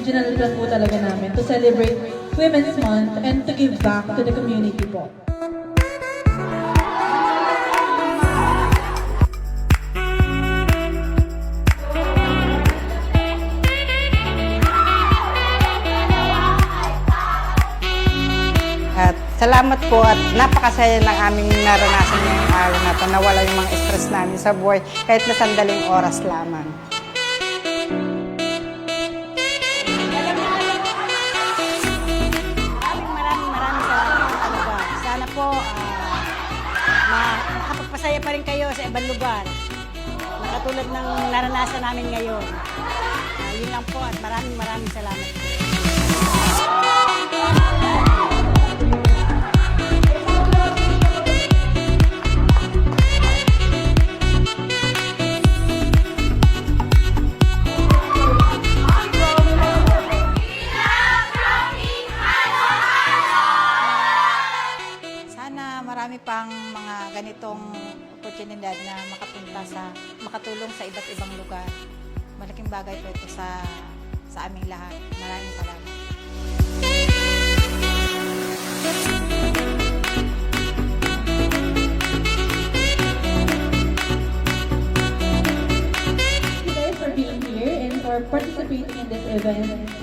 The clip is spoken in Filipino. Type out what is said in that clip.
original plan po talaga namin to celebrate Women's Month and to give back to the community po. At salamat po at napakasaya ng aming naranasan ngayong araw na ito. Nawala yung mga stress namin sa buhay kahit na sandaling oras lamang. Maraming salamat talaga. Sana po makapagpasaya pa rin kayo sa ibang lugar. Nakatulad ng naranasan namin ngayon. Yun lang po at maraming salamat. Marami pang mga ganitong oportunidad na makatulong sa iba't ibang lugar. Malaking bagay po ito sa aming lahat. Maraming salamat. Thank you guys for being here and for participating in this event.